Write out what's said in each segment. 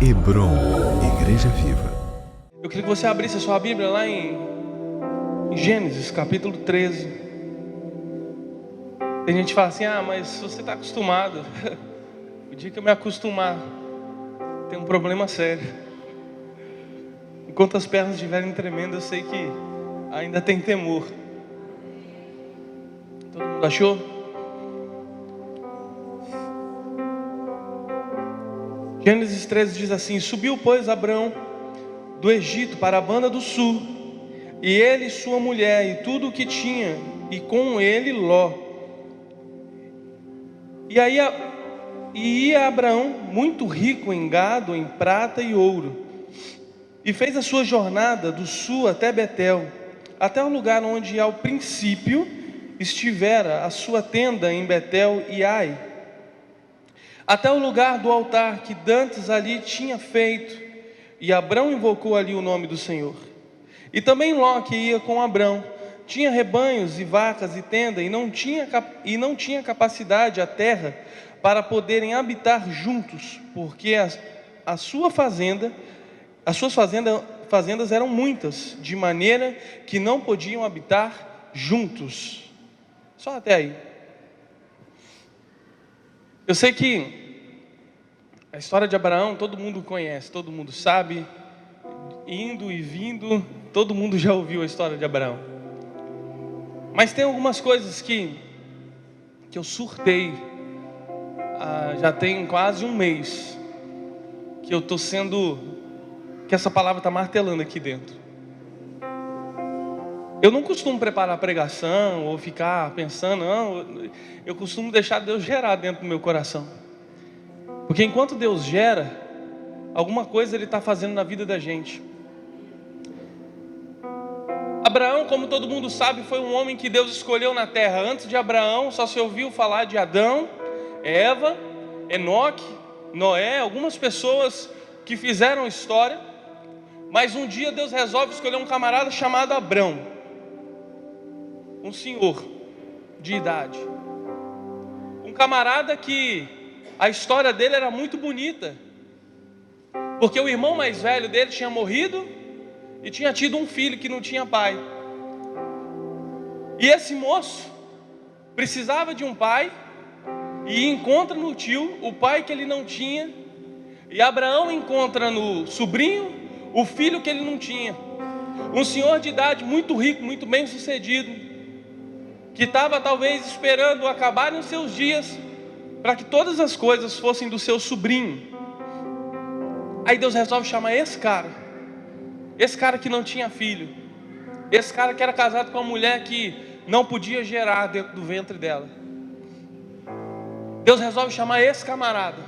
Hebron, Igreja Viva. Eu queria que você abrisse a sua Bíblia lá em Gênesis, capítulo 13. Tem gente que fala assim, mas você está acostumado. O dia que eu me acostumar, tem um problema sério. Enquanto as pernas estiverem tremendo, eu sei que ainda tem temor. Todo mundo achou? Gênesis 13 diz assim: subiu, pois, Abrão do Egito para a banda do sul, e ele, sua mulher e tudo o que tinha, e com ele Ló. E ia Abraão muito rico em gado, em prata e ouro, e fez a sua jornada do sul até Betel, até o lugar onde ao princípio estivera a sua tenda em Betel e Ai, até o lugar do altar que dantes ali tinha feito, e Abrão invocou ali o nome do Senhor. E também Ló, que ia com Abrão, tinha rebanhos e vacas e tenda, e não tinha capacidade a terra para poderem habitar juntos, porque as suas fazendas eram muitas, de maneira que não podiam habitar juntos. Só até aí. Eu sei que a história de Abraão todo mundo conhece, todo mundo sabe, indo e vindo, todo mundo já ouviu a história de Abraão. Mas tem algumas coisas que eu surtei, já tem quase um mês, que eu estou que essa palavra está martelando aqui dentro. Eu não costumo preparar pregação ou ficar pensando, não, eu costumo deixar Deus gerar dentro do meu coração. Porque enquanto Deus gera, alguma coisa Ele está fazendo na vida da gente. Abraão, como todo mundo sabe, foi um homem que Deus escolheu na terra. Antes de Abraão, só se ouviu falar de Adão, Eva, Enoque, Noé, algumas pessoas que fizeram história. Mas um dia Deus resolve escolher um camarada chamado Abrão, um senhor de idade, um camarada que a história dele era muito bonita, porque o irmão mais velho dele tinha morrido e tinha tido um filho que não tinha pai. E esse moço precisava de um pai, e encontra no tio o pai que ele não tinha. E Abraão encontra no sobrinho o filho que ele não tinha. Um senhor de idade muito rico, muito bem sucedido, que estava talvez esperando acabarem os seus dias para que todas as coisas fossem do seu sobrinho. Aí Deus resolve chamar esse cara que não tinha filho, esse cara que era casado com uma mulher que não podia gerar dentro do ventre dela. Deus resolve chamar esse camarada.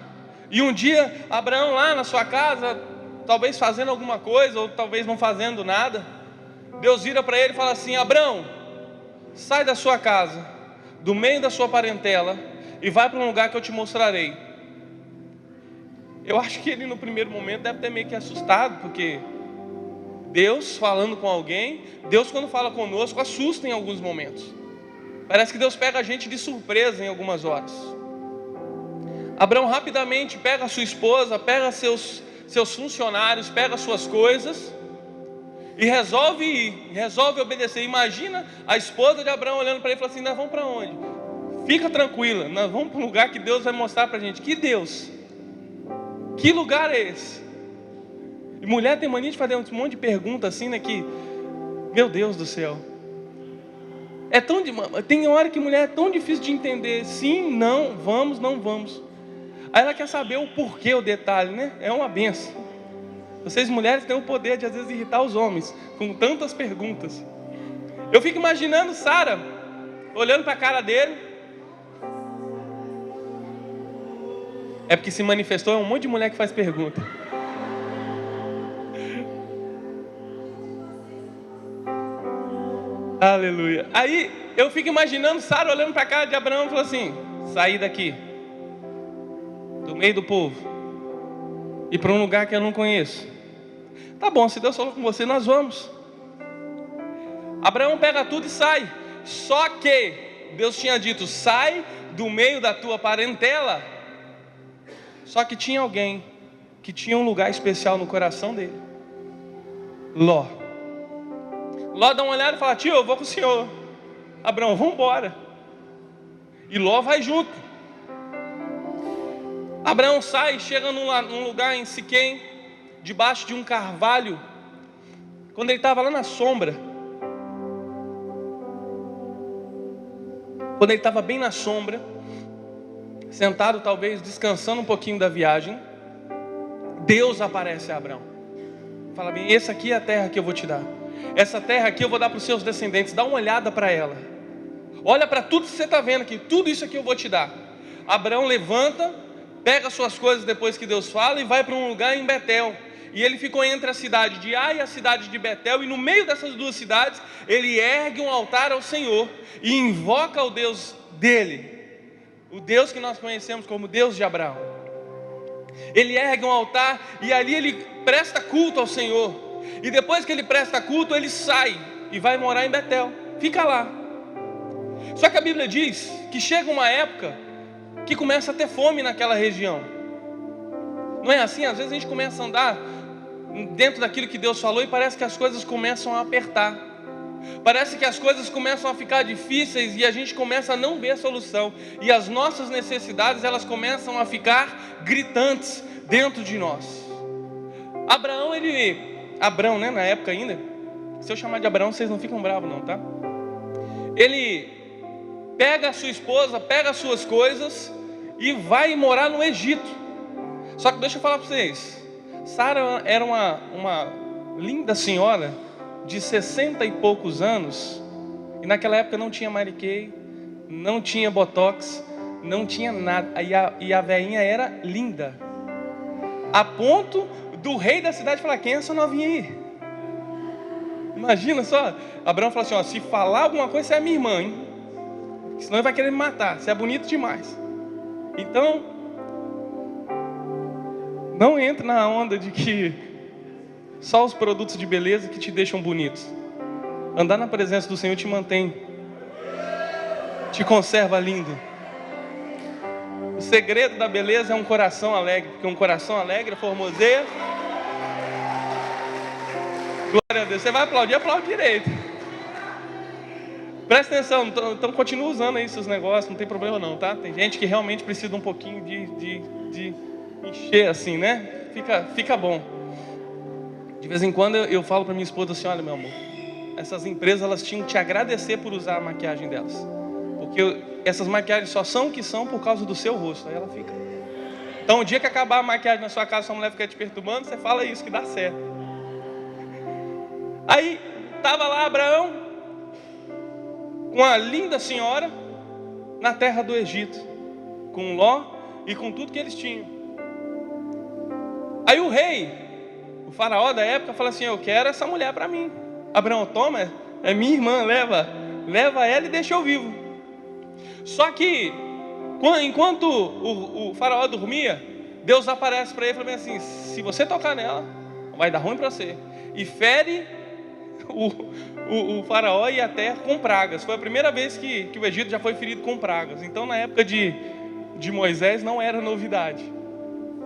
E um dia Abraão lá na sua casa, talvez fazendo alguma coisa, ou talvez não fazendo nada, Deus vira para ele e fala assim: Abraão, sai da sua casa, do meio da sua parentela, e vai para um lugar que eu te mostrarei. Eu acho que ele no primeiro momento deve ter meio que assustado, porque Deus falando com alguém, Deus quando fala conosco assusta em alguns momentos. Parece que Deus pega a gente de surpresa em algumas horas. Abraão rapidamente pega a sua esposa, pega seus funcionários, pega suas coisas e resolve ir, resolve obedecer. Imagina a esposa de Abraão olhando para ele e falando assim: nós vamos para onde? Fica tranquila, nós vamos para um lugar que Deus vai mostrar para a gente. Que Deus? Que lugar é esse? E mulher tem mania de fazer um monte de pergunta assim, né? Que, meu Deus do céu, tem hora que mulher é tão difícil de entender. Sim, não, vamos, não vamos. Aí ela quer saber o porquê, o detalhe, né? É uma benção. Vocês mulheres têm o poder de às vezes irritar os homens com tantas perguntas. Eu fico imaginando Sara olhando para a cara dele. É porque se manifestou, é um monte de mulher que faz pergunta. Aleluia. Aí eu fico imaginando Sara olhando para a cara de Abraão e falando assim: sair daqui, do meio do povo, e para um lugar que eu não conheço. Tá bom, se Deus falou com você, nós vamos. Abraão pega tudo e sai. Só que Deus tinha dito: sai do meio da tua parentela. Só que tinha alguém que tinha um lugar especial no coração dele. Ló. Ló dá uma olhada e fala: tio, eu vou com o senhor. Abraão, vamos embora. E Ló vai junto. Abraão sai, chega num lugar em Siquém, debaixo de um carvalho. Quando ele estava lá na sombra, quando ele estava bem na sombra, sentado talvez, descansando um pouquinho da viagem, Deus aparece a Abraão. Fala bem: essa aqui é a terra que eu vou te dar. Essa terra aqui eu vou dar para os seus descendentes. Dá uma olhada para ela. Olha para tudo que você está vendo aqui. Tudo isso aqui eu vou te dar. Abraão levanta, pega suas coisas depois que Deus fala e vai para um lugar em Betel. E ele ficou entre a cidade de Ai e a cidade de Betel. E no meio dessas duas cidades, ele ergue um altar ao Senhor e invoca o Deus dele, o Deus que nós conhecemos como Deus de Abraão. Ele ergue um altar e ali ele presta culto ao Senhor. E depois que ele presta culto, ele sai e vai morar em Betel. Fica lá. Só que a Bíblia diz que chega uma época que começa a ter fome naquela região. Não é assim? Às vezes a gente começa a andar dentro daquilo que Deus falou e parece que as coisas começam a apertar. Parece que as coisas começam a ficar difíceis e a gente começa a não ver a solução. E as nossas necessidades, elas começam a ficar gritantes dentro de nós. Abrão, né, na época ainda, se eu chamar de Abraão, vocês não ficam bravos não, tá? Ele pega a sua esposa, pega as suas coisas e vai morar no Egito. Só que deixa eu falar para vocês, Sara era uma linda senhora de 60 e poucos anos, e naquela época não tinha Mary Kay, não tinha Botox, não tinha nada, e a velhinha era linda, a ponto do rei da cidade falar: quem é essa novinha aí? Imagina só, Abraão falou assim: ó, se falar alguma coisa, você é minha irmã, hein? Senão ele vai querer me matar, você é bonito demais. Então, não entre na onda de que só os produtos de beleza que te deixam bonitos. Andar na presença do Senhor te mantém, te conserva lindo. O segredo da beleza é um coração alegre, porque um coração alegre formoseia. Glória a Deus. Você vai aplaudir, aplaude direito. Presta atenção, então continua usando aí seus negócios, não tem problema não, tá? Tem gente que realmente precisa um pouquinho de encher assim, né? Fica bom. De vez em quando eu falo para minha esposa assim: olha, meu amor, essas empresas elas tinham que te agradecer por usar a maquiagem delas, porque essas maquiagens só são o que são por causa do seu rosto. Aí ela fica. Então o dia que acabar a maquiagem na sua casa, sua mulher fica te perturbando, você fala isso que dá certo. Aí estava lá Abraão com a linda senhora na terra do Egito, com Ló e com tudo que eles tinham. Aí o rei, o faraó da época, fala assim: eu quero essa mulher para mim. Abraão: toma, é minha irmã, leva ela e deixa eu vivo. Só que enquanto o faraó dormia, Deus aparece para ele e fala assim: se você tocar nela, vai dar ruim para você. E fere o faraó e a terra com pragas. Foi a primeira vez que o Egito já foi ferido com pragas. Então na época de Moisés não era novidade,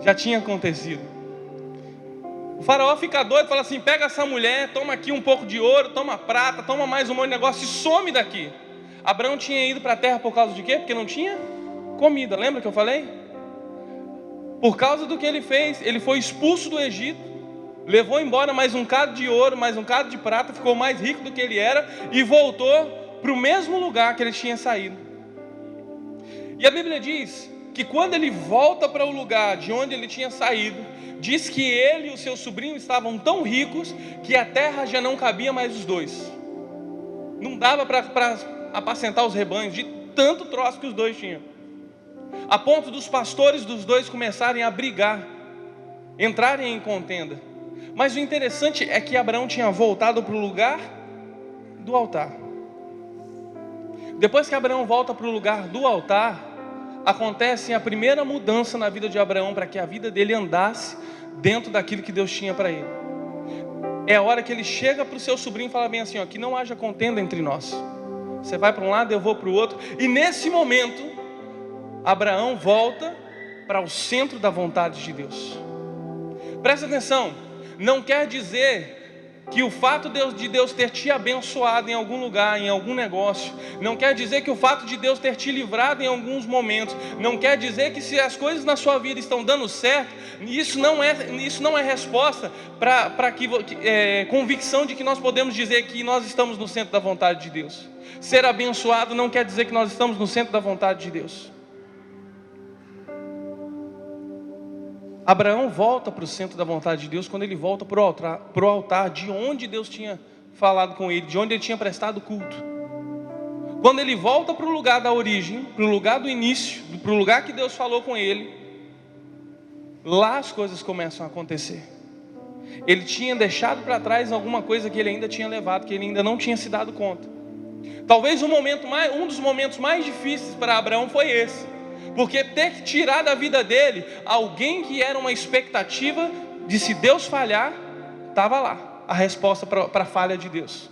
já tinha acontecido. O faraó fica doido, fala assim: pega essa mulher, toma aqui um pouco de ouro, toma prata, toma mais um monte de negócio e some daqui. Abraão tinha ido para a terra por causa de quê? Porque não tinha comida, lembra que eu falei? Por causa do que ele fez, ele foi expulso do Egito, levou embora mais um cado de ouro, mais um cado de prata, ficou mais rico do que ele era e voltou para o mesmo lugar que ele tinha saído. E a Bíblia diz que quando ele volta para o lugar de onde ele tinha saído, diz que ele e o seu sobrinho estavam tão ricos que a terra já não cabia mais os dois. Não dava para apacentar os rebanhos de tanto troço que os dois tinham. A ponto dos pastores dos dois começarem a brigar, entrarem em contenda. Mas o interessante é que Abraão tinha voltado para o lugar do altar. Depois que Abraão volta para o lugar do altar, acontece a primeira mudança na vida de Abraão para que a vida dele andasse dentro daquilo que Deus tinha para ele. É a hora que ele chega para o seu sobrinho e fala bem assim: ó, que não haja contenda entre nós. Você vai para um lado, eu vou para o outro. E nesse momento, Abraão volta para o centro da vontade de Deus. Presta atenção, não quer dizer que o fato de Deus ter te abençoado em algum lugar, em algum negócio, não quer dizer que o fato de Deus ter te livrado em alguns momentos, não quer dizer que se as coisas na sua vida estão dando certo, isso não é resposta para convicção de que nós podemos dizer que nós estamos no centro da vontade de Deus. Ser abençoado não quer dizer que nós estamos no centro da vontade de Deus. Abraão volta para o centro da vontade de Deus quando ele volta para o altar de onde Deus tinha falado com ele, de onde ele tinha prestado culto. Quando ele volta para o lugar da origem, para o lugar do início, para o lugar que Deus falou com ele, lá as coisas começam a acontecer. Ele tinha deixado para trás alguma coisa que ele ainda tinha levado, que ele ainda não tinha se dado conta. Talvez um dos momentos mais difíceis para Abraão foi esse. Porque ter que tirar da vida dele alguém que era uma expectativa de se Deus falhar, estava lá, a resposta para a falha de Deus.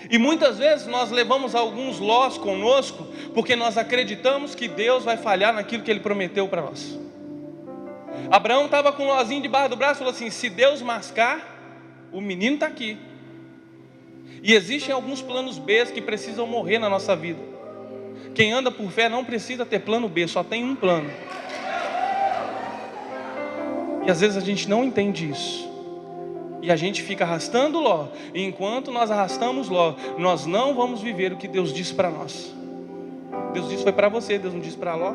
E muitas vezes nós levamos alguns lós conosco, porque nós acreditamos que Deus vai falhar naquilo que Ele prometeu para nós. Abraão estava com um lozinho debaixo do braço e falou assim: se Deus mascar, o menino está aqui. E existem alguns planos B que precisam morrer na nossa vida. Quem anda por fé não precisa ter plano B, só tem um plano. E às vezes a gente não entende isso. E a gente fica arrastando Ló. E enquanto nós arrastamos Ló, nós não vamos viver o que Deus disse para nós. Deus disse foi para você, Deus não disse para Ló.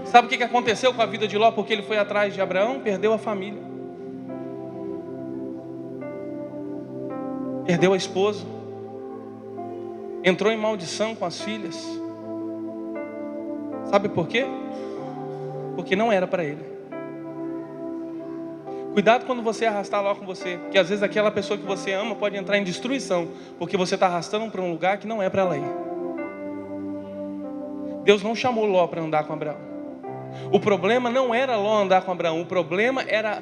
Sabe o que aconteceu com a vida de Ló? Porque ele foi atrás de Abraão, perdeu a família. Perdeu a esposa. Entrou em maldição com as filhas. Sabe por quê? Porque não era para ele. Cuidado quando você arrastar Ló com você, porque às vezes aquela pessoa que você ama pode entrar em destruição, porque você está arrastando para um lugar que não é para ela ir. Deus não chamou Ló para andar com Abraão. O problema não era Ló andar com Abraão, o problema era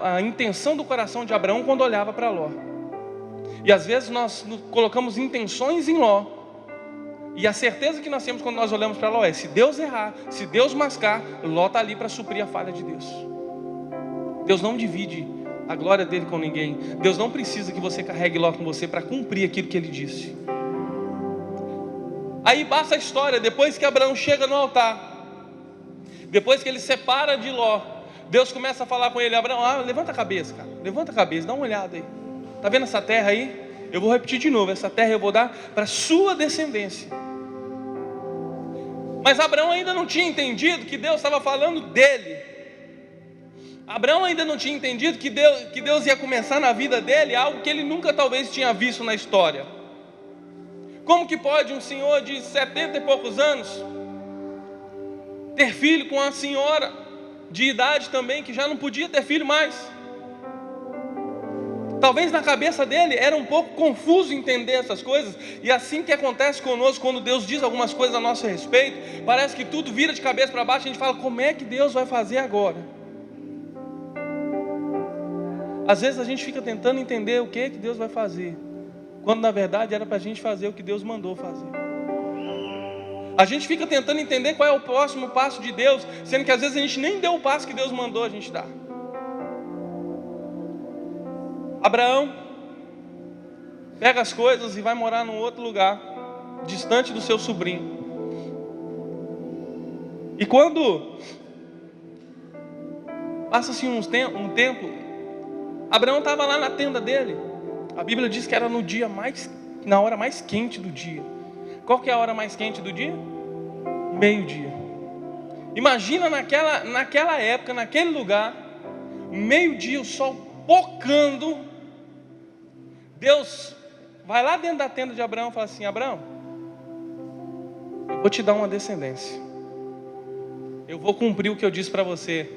a intenção do coração de Abraão quando olhava para Ló. E às vezes nós colocamos intenções em Ló, e a certeza que nós temos quando nós olhamos para Ló é: se Deus errar, se Deus mascar, Ló está ali para suprir a falha de Deus. Deus não divide a glória dele com ninguém. Deus não precisa que você carregue Ló com você para cumprir aquilo que ele disse. Aí basta a história, depois que Abraão chega no altar, depois que ele separa de Ló, Deus começa a falar com ele: Abraão, levanta a cabeça, cara, levanta a cabeça, dá uma olhada aí. Está vendo essa terra aí? Eu vou repetir de novo: essa terra eu vou dar para a sua descendência. Mas Abraão ainda não tinha entendido que Deus estava falando dele. Abraão ainda não tinha entendido que Deus ia começar na vida dele algo que ele nunca talvez tinha visto na história. Como que pode um senhor de 70 e poucos anos ter filho com uma senhora de idade também que já não podia ter filho mais? Talvez na cabeça dele era um pouco confuso entender essas coisas. E assim que acontece conosco, quando Deus diz algumas coisas a nosso respeito, parece que tudo vira de cabeça para baixo. A gente fala: como é que Deus vai fazer agora? Às vezes a gente fica tentando entender o que Deus vai fazer, quando na verdade era para a gente fazer o que Deus mandou fazer. A gente fica tentando entender qual é o próximo passo de Deus, sendo que às vezes a gente nem deu o passo que Deus mandou a gente dar. Abraão pega as coisas e vai morar num outro lugar, distante do seu sobrinho. E quando passa-se um tempo, Abraão estava lá na tenda dele. A Bíblia diz que era na hora mais quente do dia. Qual que é a hora mais quente do dia? Meio-dia. Imagina naquela época, naquele lugar, meio-dia, o sol pocando. Deus vai lá dentro da tenda de Abraão e fala assim: Abraão, eu vou te dar uma descendência. Eu vou cumprir o que eu disse para você.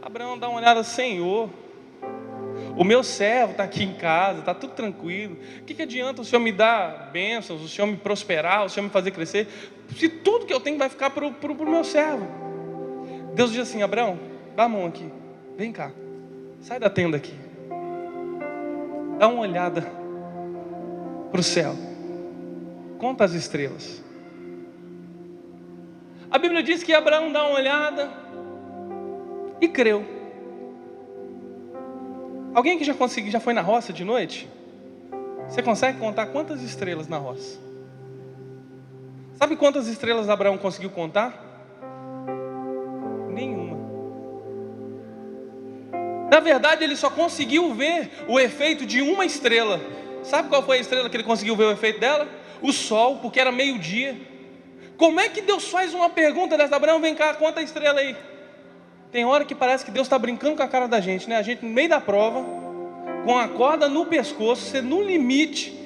Abraão dá uma olhada: Senhor, o meu servo está aqui em casa, está tudo tranquilo. O que adianta o Senhor me dar bênçãos, o Senhor me prosperar, o Senhor me fazer crescer, se tudo que eu tenho vai ficar para o meu servo? Deus diz assim: Abraão, dá a mão aqui, vem cá, sai da tenda aqui, dá uma olhada para o céu, conta as estrelas. A Bíblia diz que Abraão dá uma olhada, e creu. Alguém que já foi na roça de noite? Você consegue contar quantas estrelas na roça? Sabe quantas estrelas Abraão conseguiu contar? Nenhuma. Na verdade, ele só conseguiu ver o efeito de uma estrela. Sabe qual foi a estrela que ele conseguiu ver o efeito dela? O sol, porque era meio-dia. Como é que Deus faz uma pergunta dessa? Abraão, vem cá, conta a estrela aí. Tem hora que parece que Deus está brincando com a cara da gente, né? A gente no meio da prova, com a corda no pescoço, você no limite,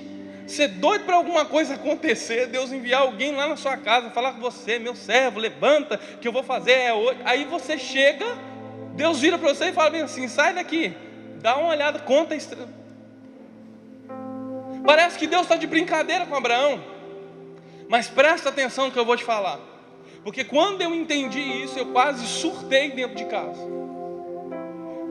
você doido para alguma coisa acontecer, Deus enviar alguém lá na sua casa, falar com você, meu servo, levanta, que eu vou fazer hoje. Aí você chega, Deus vira para você e fala bem assim, sai daqui, dá uma olhada, conta a estrela. Parece que Deus está de brincadeira com Abraão, mas presta atenção no que eu vou te falar, porque quando eu entendi isso, eu quase surtei dentro de casa.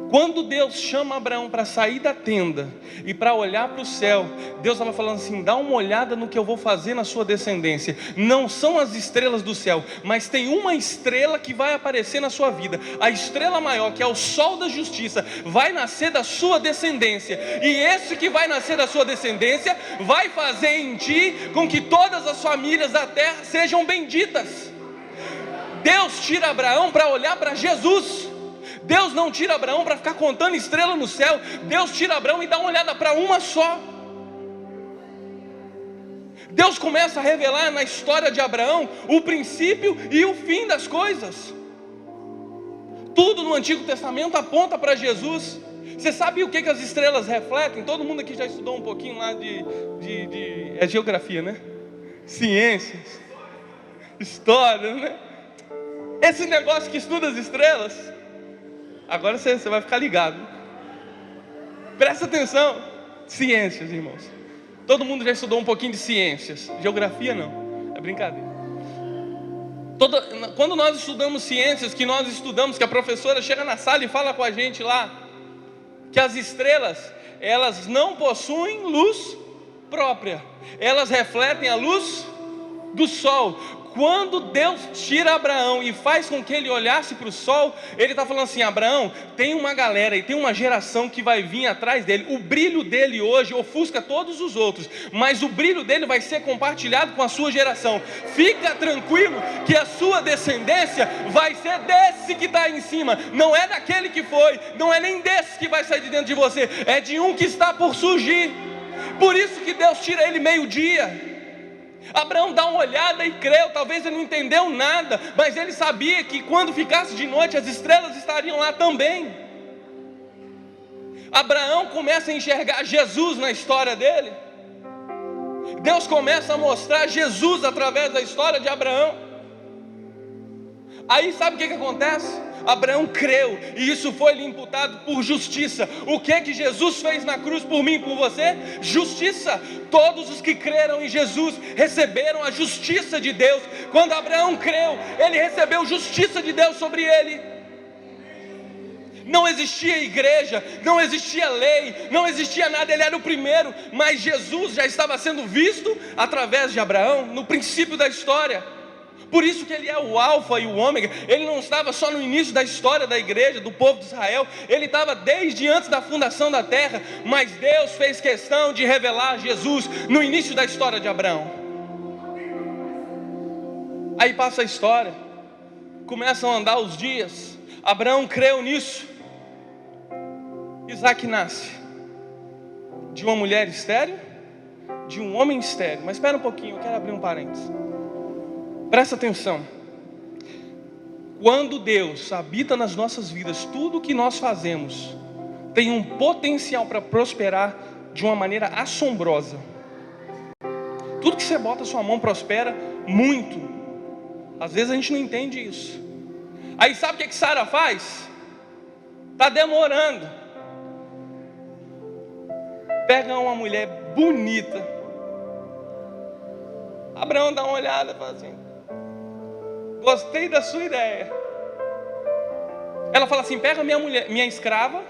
Quando Deus chama Abraão para sair da tenda e para olhar para o céu, Deus estava falando assim, dá uma olhada no que eu vou fazer na sua descendência. Não são as estrelas do céu, mas tem uma estrela que vai aparecer na sua vida. A estrela maior, que é o sol da justiça, vai nascer da sua descendência. E esse que vai nascer da sua descendência vai fazer em ti com que todas as famílias da terra sejam benditas. Deus tira Abraão para olhar para Jesus. Deus não tira Abraão para ficar contando estrela no céu. Deus tira Abraão e dá uma olhada para uma só. Deus começa a revelar na história de Abraão o princípio e o fim das coisas. Tudo no Antigo Testamento aponta para Jesus. Você sabe o que as estrelas refletem? Todo mundo aqui já estudou um pouquinho lá é geografia, né? Ciências, história, né? Esse negócio que estuda as estrelas, agora você vai ficar ligado. Presta atenção. Ciências, irmãos. Todo mundo já estudou um pouquinho de ciências. Geografia não, é brincadeira. Quando nós estudamos ciências, que nós estudamos, que a professora chega na sala e fala com a gente lá, que as estrelas, elas não possuem luz própria, elas refletem a luz do sol. Quando Deus tira Abraão e faz com que ele olhasse para o sol, ele está falando assim, Abraão, tem uma galera e tem uma geração que vai vir atrás dele. O brilho dele hoje ofusca todos os outros, mas o brilho dele vai ser compartilhado com a sua geração. Fica tranquilo que a sua descendência vai ser desse que está aí em cima. Não é daquele que foi, não é nem desse que vai sair de dentro de você, é de um que está por surgir. Por isso que Deus tira ele meio-dia. Abraão dá uma olhada e creu. Talvez ele não entendeu nada, mas ele sabia que quando ficasse de noite as estrelas estariam lá também. Abraão começa a enxergar Jesus na história dele. Deus começa a mostrar Jesus através da história de Abraão. Aí sabe o que acontece? Abraão creu e isso foi lhe imputado por justiça. O que Jesus fez na cruz por mim e por você? Justiça. Todos os que creram em Jesus receberam a justiça de Deus. Quando Abraão creu, ele recebeu justiça de Deus sobre ele. Não existia igreja, não existia lei, não existia nada, ele era o primeiro, mas Jesus já estava sendo visto através de Abraão, no princípio da história. Por isso que ele é o alfa e o ômega. Ele não estava só no início da história da igreja, do povo de Israel, ele estava desde antes da fundação da terra, mas Deus fez questão de revelar Jesus no início da história de Abraão. Aí passa a história, começam a andar os dias, Abraão creu nisso, Isaac nasce de uma mulher estéril, de um homem estéril. Mas espera um pouquinho, eu quero abrir um parênteses. Presta atenção. Quando Deus habita nas nossas vidas, tudo que nós fazemos tem um potencial para prosperar de uma maneira assombrosa. Tudo que você bota a sua mão prospera muito. Às vezes a gente não entende isso. Aí sabe o que Sara faz? Está demorando. Pega uma mulher bonita. Abraão dá uma olhada e fala assim, gostei da sua ideia. Ela fala assim, pega minha mulher, minha escrava,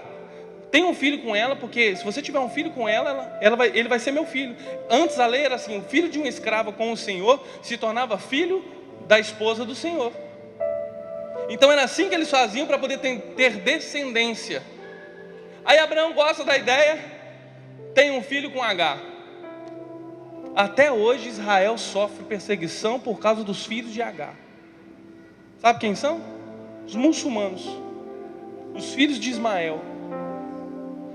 tem um filho com ela, porque se você tiver um filho com ela, ele vai ser meu filho. Antes a lei era assim, o filho de uma escrava com o Senhor se tornava filho da esposa do Senhor. Então era assim que eles faziam para poder ter descendência. Aí Abraão gosta da ideia, tem um filho com Agar. Até hoje Israel sofre perseguição por causa dos filhos de Agar. Sabe quem são? Os muçulmanos, os filhos de Ismael.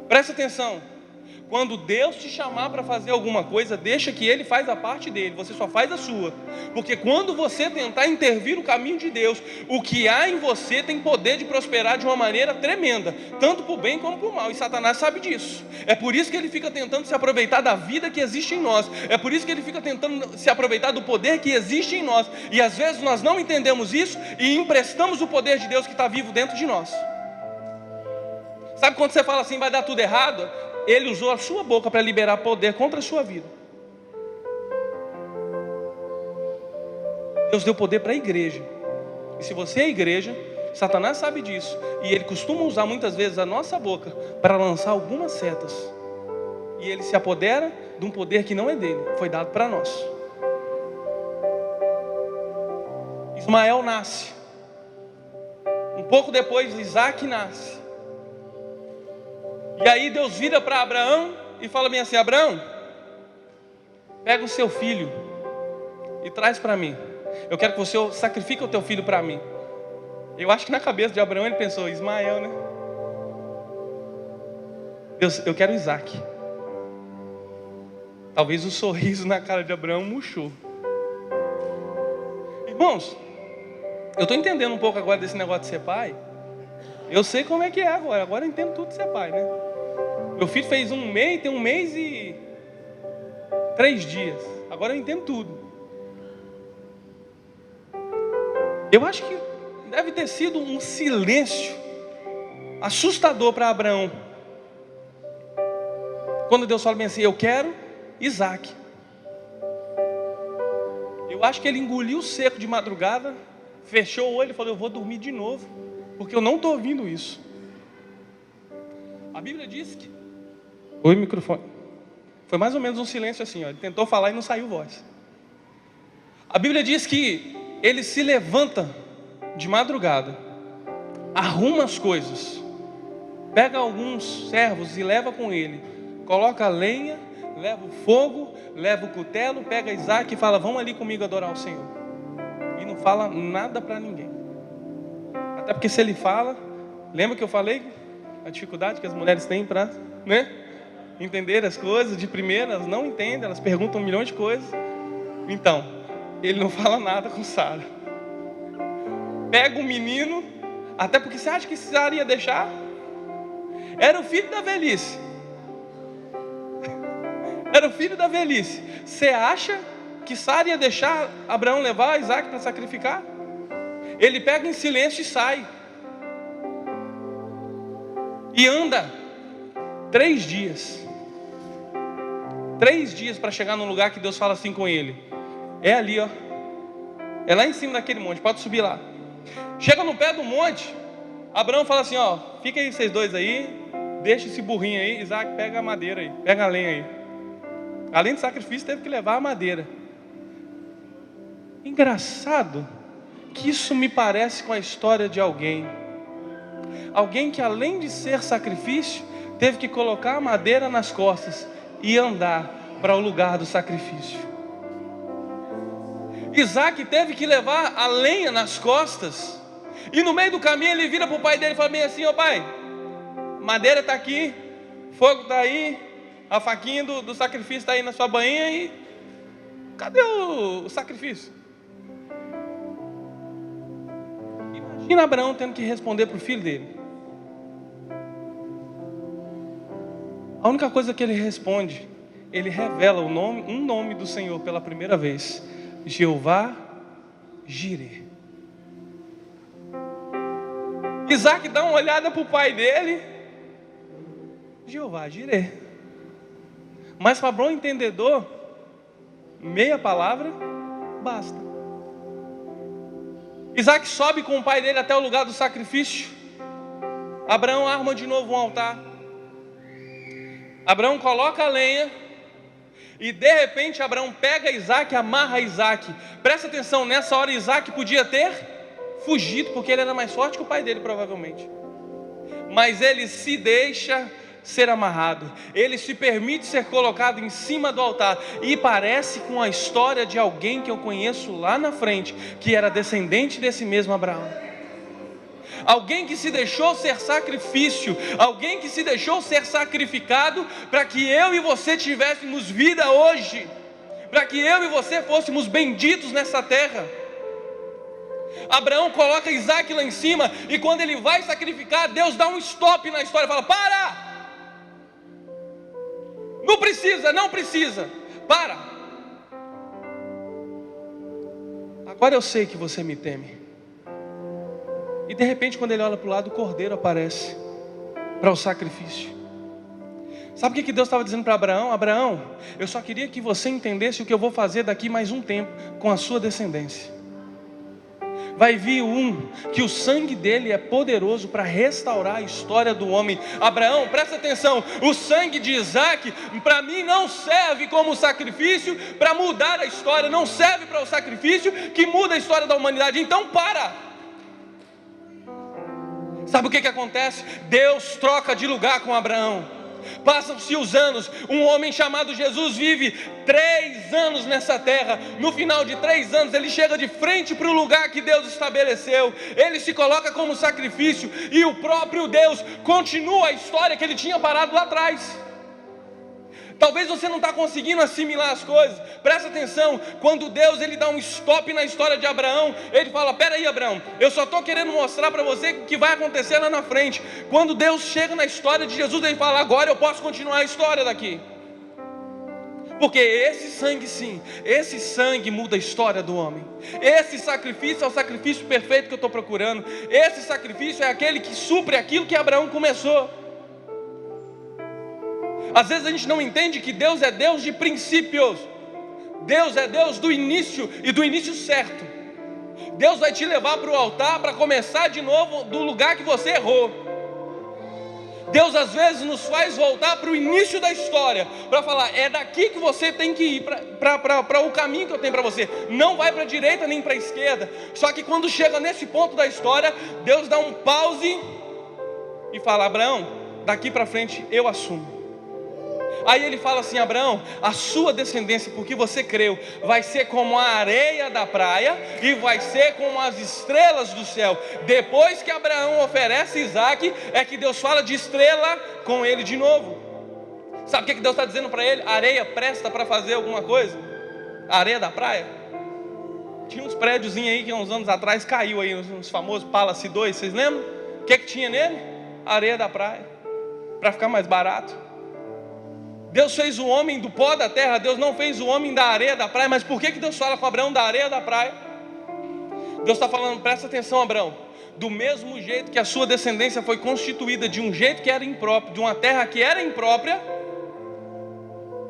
Presta atenção, quando Deus te chamar para fazer alguma coisa, deixa que Ele faz a parte dele, você só faz a sua. Porque quando você tentar intervir no caminho de Deus, o que há em você tem poder de prosperar de uma maneira tremenda, tanto para o bem como para o mal, e Satanás sabe disso. É por isso que ele fica tentando se aproveitar da vida que existe em nós, é por isso que ele fica tentando se aproveitar do poder que existe em nós, e às vezes nós não entendemos isso, e emprestamos o poder de Deus que está vivo dentro de nós. Sabe quando você fala assim, vai dar tudo errado? Ele usou a sua boca para liberar poder contra a sua vida. Deus deu poder para a igreja. E se você é a igreja, Satanás sabe disso. E ele costuma usar muitas vezes a nossa boca para lançar algumas setas. E ele se apodera de um poder que não é dele, foi dado para nós. Ismael nasce. Um pouco depois, Isaac nasce. E aí Deus vira para Abraão e fala bem assim: Abraão, pega o seu filho e traz para mim. Eu quero que você sacrifique o teu filho para mim. Eu acho que na cabeça de Abraão ele pensou: Ismael, né? Deus, eu quero Isaac. Talvez o sorriso na cara de Abraão murchou. Irmãos, eu estou entendendo um pouco agora desse negócio de ser pai. Eu sei como é que é agora. Agora eu entendo tudo de ser pai, né? Meu filho fez tem 1 mês e 3 dias. Agora eu entendo tudo. Eu acho que deve ter sido um silêncio assustador para Abraão. Quando Deus fala bem assim: eu quero Isaac. Eu acho que ele engoliu seco de madrugada, fechou o olho e falou: eu vou dormir de novo, porque eu não estou ouvindo isso. A Bíblia diz que... Oi, microfone. Foi mais ou menos um silêncio assim, ó. Ele tentou falar e não saiu voz. A Bíblia diz que ele se levanta de madrugada, arruma as coisas, pega alguns servos e leva com ele, coloca a lenha, leva o fogo, leva o cutelo, pega Isaac e fala: vamos ali comigo adorar o Senhor. E não fala nada para ninguém. Até porque se ele fala, lembra que eu falei a dificuldade que as mulheres têm para, entender as coisas de primeira? Elas não entendem, elas perguntam 1 milhão de coisas. Então, ele não fala nada com Sara. Pega o menino, até porque você acha que Sara ia deixar? Era o filho da velhice. Era o filho da velhice. Você acha que Sara ia deixar Abraão levar Isaac para sacrificar? Ele pega em silêncio e sai. E anda 3 dias. 3 dias para chegar num lugar que Deus fala assim com ele: é ali, ó. É lá em cima daquele monte, pode subir lá. Chega no pé do monte, Abraão fala assim: ó, fica aí vocês dois aí, deixa esse burrinho aí. Isaac, pega a madeira aí, pega a lenha aí. Além do sacrifício, teve que levar a madeira. Engraçado que isso me parece com a história de alguém que além de ser sacrifício, teve que colocar a madeira nas costas e andar para o lugar do sacrifício. Isaac teve que levar a lenha nas costas, e no meio do caminho ele vira para o pai dele e fala bem assim: ó pai, madeira está aqui, fogo está aí, a faquinha do sacrifício está aí na sua bainha, e cadê o sacrifício? Imagina Abraão tendo que responder para o filho dele. A única coisa que ele responde, ele revela um nome do Senhor pela primeira vez: Jeová Jireh. Isaac dá uma olhada para o pai dele: Jeová Jireh. Mas para bom entendedor, meia palavra basta. Isaac sobe com o pai dele até o lugar do sacrifício. Abraão arma de novo um altar. Abraão coloca a lenha. E de repente Abraão pega Isaac, amarra Isaac. Presta atenção, nessa hora Isaac podia ter fugido, porque ele era mais forte que o pai dele, provavelmente. Mas ele se deixa ser amarrado, ele se permite ser colocado em cima do altar, e parece com a história de alguém que eu conheço lá na frente, que era descendente desse mesmo Abraão. Alguém que se deixou ser sacrifício, alguém que se deixou ser sacrificado, para que eu e você tivéssemos vida hoje, para que eu e você fôssemos benditos nessa terra. Abraão coloca Isaac lá em cima, e quando ele vai sacrificar, Deus dá um stop na história, fala: para! Não precisa, para. Agora eu sei que você me teme. E de repente, quando ele olha para o lado, o cordeiro aparece para o sacrifício. Sabe o que Deus estava dizendo para Abraão? Abraão, eu só queria que você entendesse o que eu vou fazer daqui mais um tempo com a sua descendência. Vai vir que o sangue dele é poderoso para restaurar a história do homem. Abraão, presta atenção, o sangue de Isaac, para mim não serve como sacrifício para mudar a história, não serve para o sacrifício que muda a história da humanidade, então para. Sabe o que acontece? Deus troca de lugar com Abraão. Passam-se os anos, um homem chamado Jesus vive 3 anos nessa terra. No final de 3 anos ele chega de frente para o lugar que Deus estabeleceu. Ele se coloca como sacrifício, e o próprio Deus continua a história que ele tinha parado lá atrás. Talvez você não está conseguindo assimilar as coisas. Presta atenção, quando Deus ele dá um stop na história de Abraão, ele fala: peraí, Abraão, eu só estou querendo mostrar para você o que vai acontecer lá na frente. Quando Deus chega na história de Jesus, ele fala: agora eu posso continuar a história daqui. Porque esse sangue, sim, esse sangue muda a história do homem. Esse sacrifício é o sacrifício perfeito que eu estou procurando. Esse sacrifício é aquele que supre aquilo que Abraão começou. Às vezes a gente não entende que Deus é Deus de princípios. Deus é Deus do início, e do início certo. Deus vai te levar para o altar para começar de novo do lugar que você errou. Deus às vezes nos faz voltar para o início da história, para falar: é daqui que você tem que ir, para o caminho que eu tenho para você. Não vai para a direita nem para a esquerda. Só que quando chega nesse ponto da história, Deus dá um pause e fala: Abraão, daqui para frente eu assumo. Aí ele fala assim: Abraão, a sua descendência, porque você creu, vai ser como a areia da praia, e vai ser como as estrelas do céu. Depois que Abraão oferece Isaac, é que Deus fala de estrela com ele de novo. Sabe o que Deus está dizendo para ele? A areia presta para fazer alguma coisa? A areia da praia? Tinha uns prédiozinhos aí que uns anos atrás caiu aí, uns famosos Palace 2, vocês lembram? O que tinha nele? A areia da praia, para ficar mais barato. Deus fez o homem do pó da terra, Deus não fez o homem da areia da praia. Mas por que Deus fala com Abraão da areia da praia? Deus está falando: presta atenção, Abraão, do mesmo jeito que a sua descendência foi constituída de um jeito que era impróprio, de uma terra que era imprópria,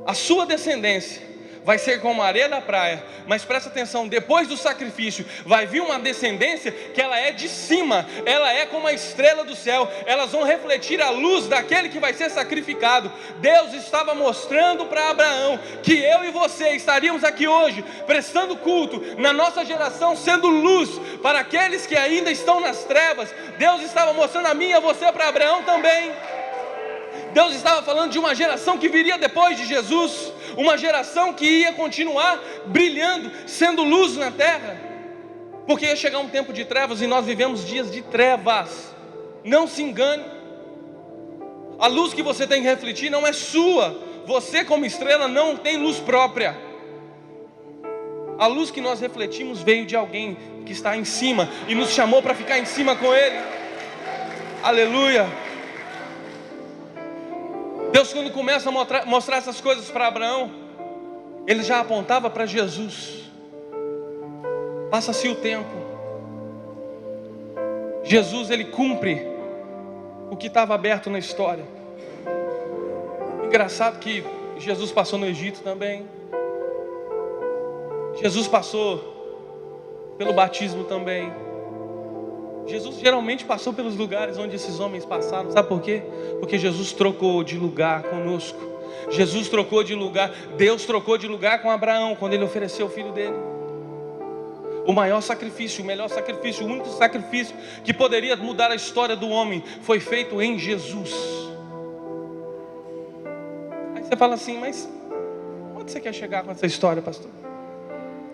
a sua descendência vai ser como a areia da praia. Mas presta atenção, depois do sacrifício vai vir uma descendência que ela é de cima, ela é como a estrela do céu. Elas vão refletir a luz daquele que vai ser sacrificado. Deus estava mostrando para Abraão que eu e você estaríamos aqui hoje prestando culto, na nossa geração sendo luz para aqueles que ainda estão nas trevas. Deus estava mostrando a mim e a você para Abraão também. Deus estava falando de uma geração que viria depois de Jesus, uma geração que ia continuar brilhando, sendo luz na terra, porque ia chegar um tempo de trevas, e nós vivemos dias de trevas. Não se engane, a luz que você tem que refletir não é sua. Você como estrela não tem luz própria. A luz que nós refletimos veio de alguém que está em cima e nos chamou para ficar em cima com Ele. Aleluia. Deus, quando começa a mostrar essas coisas para Abraão, Ele já apontava para Jesus. Passa-se o tempo, Jesus ele cumpre o que estava aberto na história. Engraçado que Jesus passou no Egito também. Jesus passou pelo batismo também. Jesus geralmente passou pelos lugares onde esses homens passaram. Sabe por quê? Porque Jesus trocou de lugar conosco. Jesus trocou de lugar. Deus trocou de lugar com Abraão quando ele ofereceu o filho dele. O maior sacrifício, o melhor sacrifício, o único sacrifício que poderia mudar a história do homem foi feito em Jesus. Aí você fala assim, mas onde você quer chegar com essa história, pastor?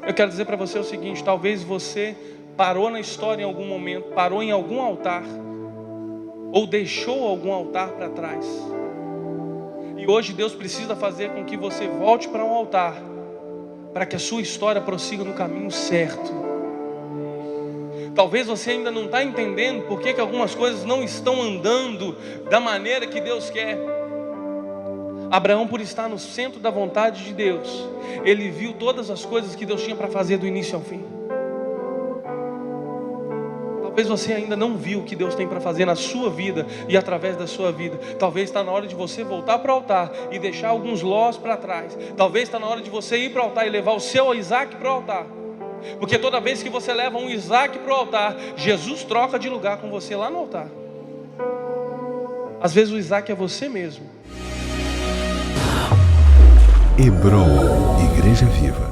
Eu quero dizer para você o seguinte: talvez você parou na história em algum momento, parou em algum altar, ou deixou algum altar para trás. E hoje Deus precisa fazer com que você volte para um altar, para que a sua história prossiga no caminho certo. Talvez você ainda não está entendendo por que algumas coisas não estão andando da maneira que Deus quer. Abraão, por estar no centro da vontade de Deus, ele viu todas as coisas que Deus tinha para fazer do início ao fim. Talvez você ainda não viu o que Deus tem para fazer na sua vida e através da sua vida. Talvez está na hora de você voltar para o altar e deixar alguns lós para trás. Talvez está na hora de você ir para o altar e levar o seu Isaac para o altar. Porque toda vez que você leva um Isaac para o altar, Jesus troca de lugar com você lá no altar. Às vezes o Isaac é você mesmo. Hebron, Igreja Viva.